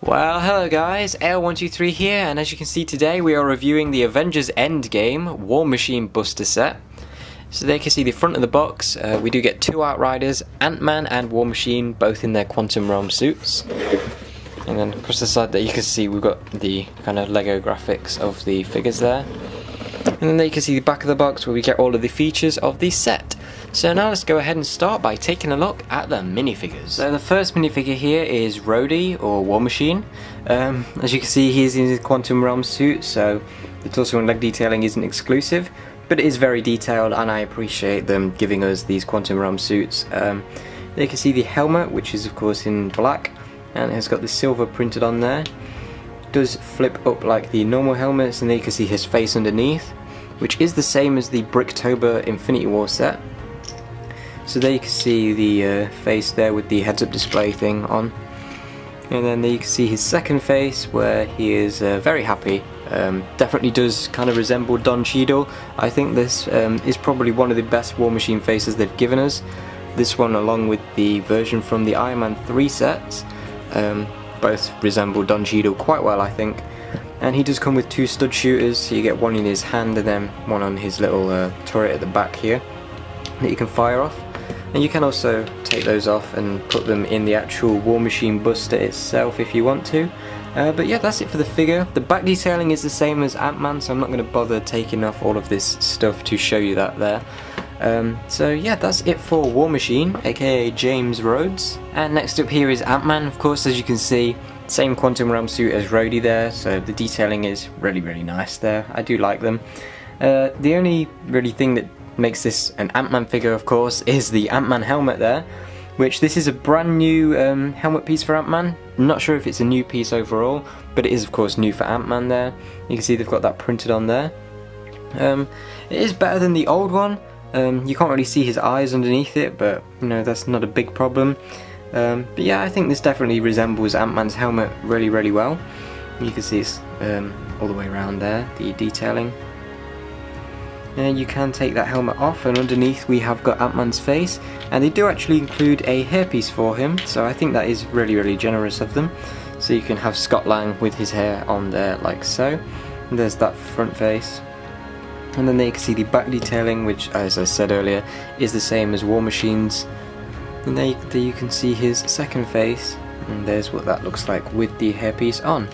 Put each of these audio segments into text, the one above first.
Well, hello guys, Ale123 here, and as you can see today we are reviewing the Avengers Endgame War Machine Buster set. So there you can see the front of the box. We do get two Outriders, Ant-Man and War Machine, both in their Quantum Realm suits. And then across the side there you can see we've got the kind of Lego graphics of the figures there. And then there you can see the back of the box where we get all of the features of the set. So now let's go ahead and start by taking a look at the minifigures. So the first minifigure here is Rhodey, or War Machine. As you can see, he's in his Quantum Realm suit, so the torso and leg detailing isn't exclusive, but it is very detailed, and I appreciate them giving us these Quantum Realm suits. There you can see the helmet, which is of course in black, and it has got the silver printed on there. It does flip up like the normal helmets, and there you can see his face underneath, which is the same as the Bricktober Infinity War set. So there you can see the face there with the heads-up display thing on, and then there you can see his second face where he is very happy. Definitely does kind of resemble Don Cheadle. I think this is probably one of the best War Machine faces they've given us. This one, along with the version from the Iron Man 3 sets, both resemble Don Cheadle quite well, I think. And he does come with two stud shooters, so you get one in his hand and then one on his little turret at the back here that you can fire off. And you can also take those off and put them in the actual War Machine Buster itself if you want to. But yeah, that's it for the figure. The back detailing is the same as Ant-Man, so I'm not going to bother taking off all of this stuff to show you that there. So yeah, that's it for War Machine, aka James Rhodes. And next up here is Ant-Man, of course, as you can see. Same Quantum Realm suit as Rhodey there, so the detailing is really nice there. I do like them. The only really thing that makes this an Ant-Man figure, of course, is the Ant-Man helmet there, which this is a brand new helmet piece for Ant-Man. I'm not sure if it's a new piece overall, but it is of course new for Ant-Man there. You can see they've got that printed on there. It is better than the old one. You can't really see his eyes underneath it, but you know, that's not a big problem. But yeah, I think this definitely resembles Ant-Man's helmet really well. You can see it's all the way around there, the detailing. And you can take that helmet off, and underneath we have got Ant-Man's face, and they do actually include a hairpiece for him, so I think that is really generous of them. So you can have Scott Lang with his hair on there like so, and there's that front face. And then there you can see the back detailing, which, as I said earlier, is the same as War Machine's. And there you can see his second face, and there's what that looks like with the hairpiece on.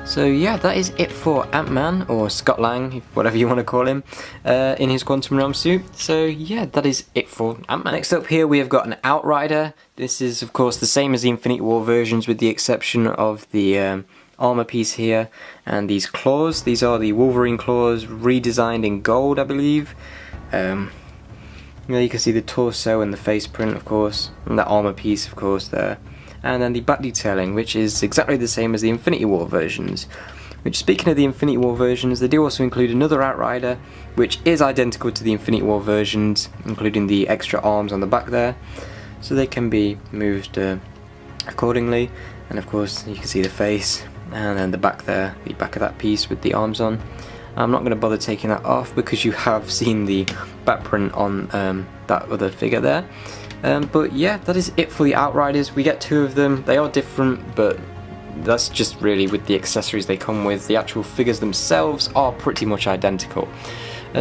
So yeah, that is it for Ant-Man, or Scott Lang, whatever you want to call him, in his Quantum Realm suit. So yeah, that is it for Ant-Man. Next up here we have got an Outrider. This is of course the same as the Infinity War versions, with the exception of the armor piece here and these claws. These are the Wolverine claws, redesigned in gold, I believe. There you can see the torso and the face print, of course, and the armor piece, of course, there. And then the back detailing, which is exactly the same as the Infinity War versions. Which, speaking of the Infinity War versions, they do also include another Outrider, which is identical to the Infinity War versions, including the extra arms on the back there, so they can be moved accordingly. And of course, you can see the face, and then the back there, the back of that piece with the arms on. I'm not going to bother taking that off because you have seen the back print on that other figure there. But yeah, that is it for the Outriders. We get two of them. They are different, but that's just really with the accessories they come with. The actual figures themselves are pretty much identical.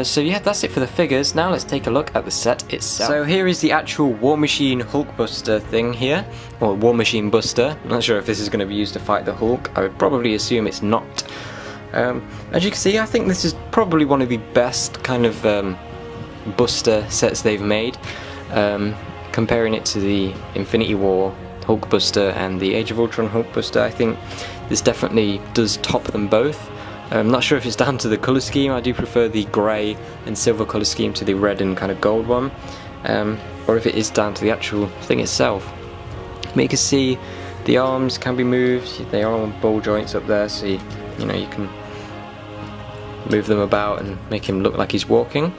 So yeah, that's it for the figures. Now let's take a look at the set itself. So here is the actual War Machine Hulkbuster thing here, or War Machine Buster. I'm not sure if this is going to be used to fight the Hulk. I would probably assume it's not. As you can see, I think this is probably one of the best kind of Buster sets they've made. Comparing it to the Infinity War Hulkbuster and the Age of Ultron Hulkbuster, I think this definitely does top them both. I'm not sure if it's down to the colour scheme. I do prefer the grey and silver colour scheme to the red and kind of gold one, or if it is down to the actual thing itself. But you can see the arms can be moved. They are on ball joints up there, so you know, you can move them about and make him look like he's walking.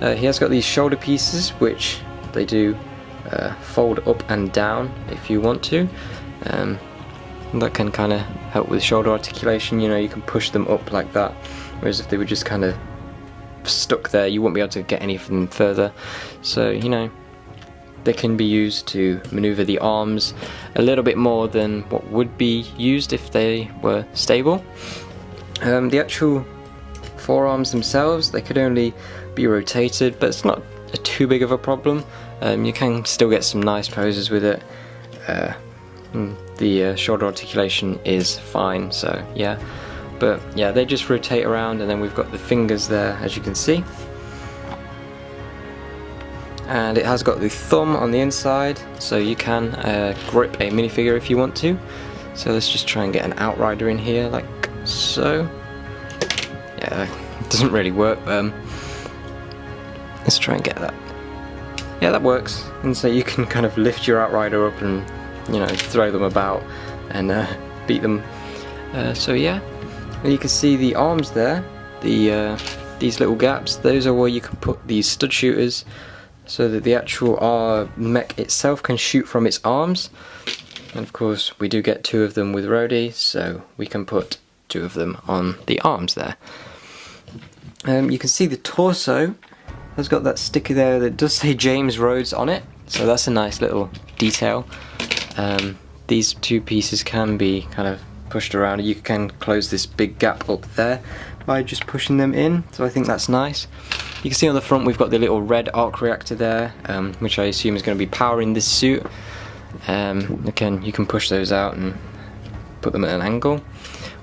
He has got these shoulder pieces, which they do fold up and down if you want to. That can kind of help with shoulder articulation. You know, you can push them up like that, whereas if they were just kind of stuck there, you wouldn't be able to get anything further. So you know, they can be used to maneuver the arms a little bit more than what would be used if they were stable. The actual forearms themselves, they could only be rotated, but it's not too big of a problem. You can still get some nice poses with it. The shoulder articulation is fine, so yeah. But yeah, they just rotate around, and then we've got the fingers there, as you can see. And it has got the thumb on the inside, so you can grip a minifigure if you want to. So let's just try and get an Outrider in here, like so. Yeah, it doesn't really work. Let's try and get that. Yeah, that works. And so you can kind of lift your Outrider up and, you know, throw them about and beat them. So yeah, and you can see the arms there. These little gaps. Those are where you can put these stud shooters, so that the actual mech itself can shoot from its arms. And of course, we do get 2 of them with Rhodey, so we can put 2 of them on the arms there. You can see the torso has got that sticker there that does say James Rhodes on it, so that's a nice little detail. These 2 pieces can be kind of pushed around. You can close this big gap up there by just pushing them in, so I think that's nice. You can see on the front we've got the little red arc reactor there, which I assume is going to be powering this suit. Again, you can push those out and put them at an angle.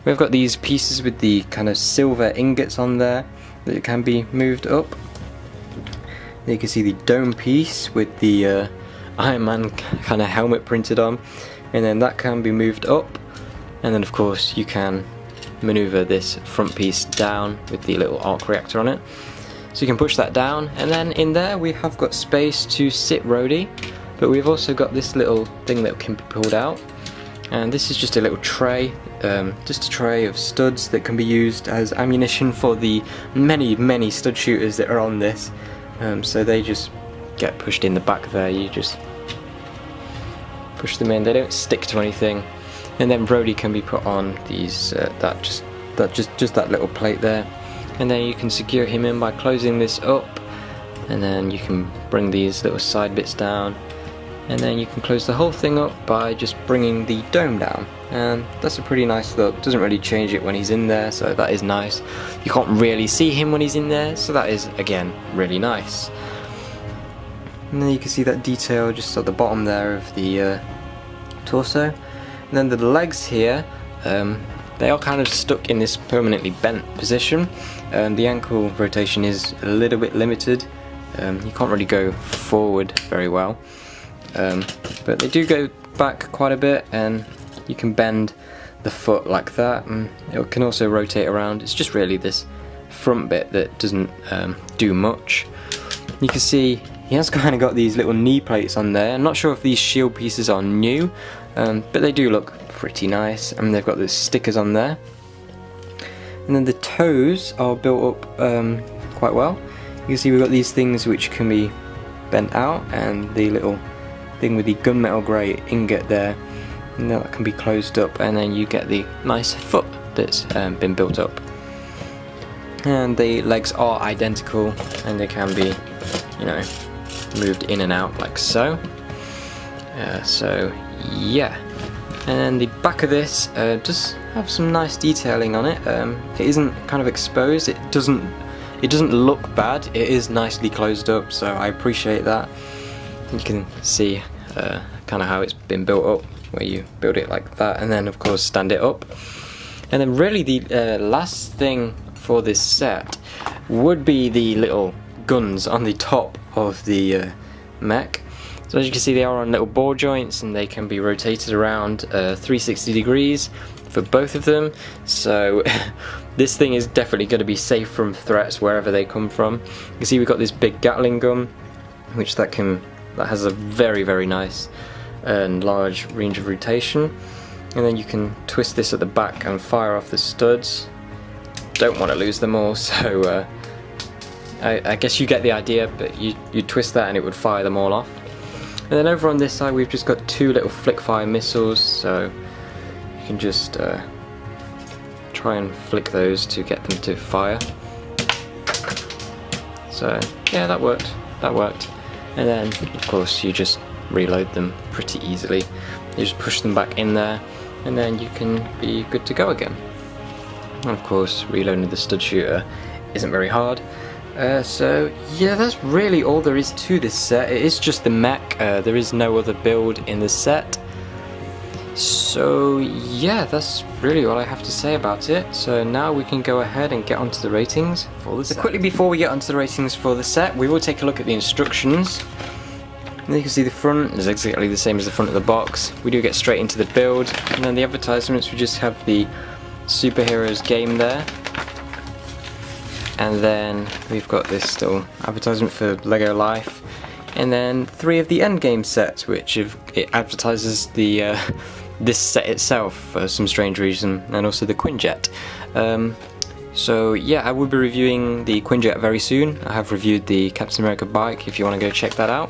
We've got these pieces with the kind of silver ingots on there that can be moved up. You can see the dome piece with the Iron Man kind of helmet printed on, and then that can be moved up. And then of course you can maneuver this front piece down with the little arc reactor on it. So you can push that down, and then in there we have got space to sit Rhodey, but we've also got this little thing that can be pulled out. And this is just a little tray, just a tray of studs that can be used as ammunition for the many stud shooters that are on this. So they just get pushed in the back there. You just push them in. They don't stick to anything. And then Rhodey can be put on these just that little plate there. And then you can secure him in by closing this up. And then you can bring these little side bits down. And then you can close the whole thing up by just bringing the dome down, and that's a pretty nice look. Doesn't really change it when he's in there, so that is nice. You can't really see him when he's in there, so that is again really nice. And then you can see that detail just at the bottom there of the torso. And then the legs here, they are kind of stuck in this permanently bent position. The ankle rotation is a little bit limited. You can't really go forward very well. But they do go back quite a bit, and you can bend the foot like that, and it can also rotate around. It's just really this front bit that doesn't do much. You can see he has kind of got these little knee plates on there. I'm not sure if these shield pieces are new, but they do look pretty nice, and they've got the stickers on there. And then the toes are built up quite well. You can see we've got these things which can be bent out, and the little thing with the gunmetal grey ingot there, and that can be closed up, and then you get the nice foot that's been built up. And the legs are identical, and they can be, you know, moved in and out like so. So yeah, and the back of this does have some nice detailing on it. It isn't kind of exposed. It doesn't look bad. It is nicely closed up, so I appreciate that. You can see kind of how it's been built up, where you build it like that and then of course stand it up. And then really the last thing for this set would be the little guns on the top of the mech. So as you can see, they are on little ball joints, and they can be rotated around 360 degrees for both of them. So this thing is definitely going to be safe from threats wherever they come from. You can see we've got this big Gatling gun, which that has a very nice and large range of rotation. And then you can twist this at the back and fire off the studs. Don't want to lose them all, so I guess you get the idea, but you twist that and it would fire them all off. And then over on this side we've just got 2 little flick fire missiles, so you can just try and flick those to get them to fire. So yeah, that worked. and then of course you just reload them pretty easily. You just push them back in there, and then you can be good to go again. And of course, reloading the stud shooter isn't very hard. So yeah, that's really all there is to this set. It is just the mech. There is no other build in the set. So yeah, that's really all I have to say about it. So now we can go ahead and get onto the ratings for the set. So quickly before we get onto the ratings for the set, we will take a look at the instructions. And you can see the front is exactly the same as the front of the box. We do get straight into the build, and then the advertisements, we just have the superheroes game there. And then we've got this still advertisement for Lego Life, and then 3 of the endgame sets, which it advertises the this set itself for some strange reason, and also the Quinjet. So yeah, I will be reviewing the Quinjet very soon. I have reviewed the Captain America bike if you want to go check that out,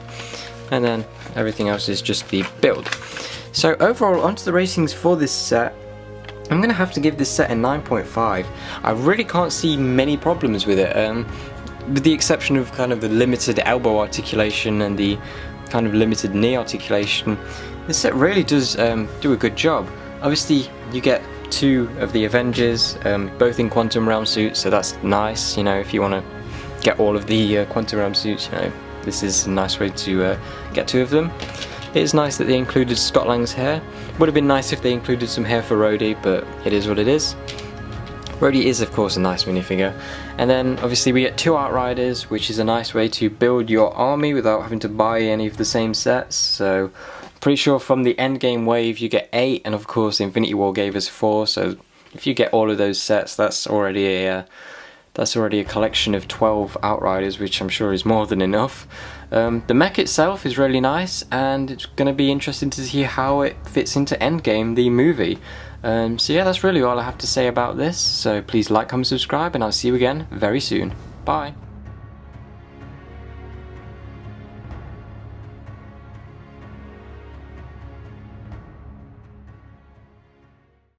and then everything else is just the build. So overall, onto the ratings for this set. I'm going to have to give this set a 9.5. I really can't see many problems with it, with the exception of kind of the limited elbow articulation and the kind of limited knee articulation. This set really does do a good job. Obviously you get 2 of the Avengers, both in Quantum Realm suits, so that's nice. You know, if you want to get all of the Quantum Realm suits, you know, this is a nice way to get 2 of them. It is nice that they included Scott Lang's hair. Would have been nice if they included some hair for Rhodey, but it is what it is. Rhodey is of course a nice minifigure. And then obviously we get 2 Outriders, which is a nice way to build your army without having to buy any of the same sets. So pretty sure from the endgame wave you get 8, and of course Infinity War gave us 4, so if you get all of those sets, that's already a collection of 12 Outriders, which I'm sure is more than enough. The mech itself is really nice, and it's going to be interesting to see how it fits into Endgame, the movie. So yeah, that's really all I have to say about this. So please like, comment, subscribe, and I'll see you again very soon. Bye!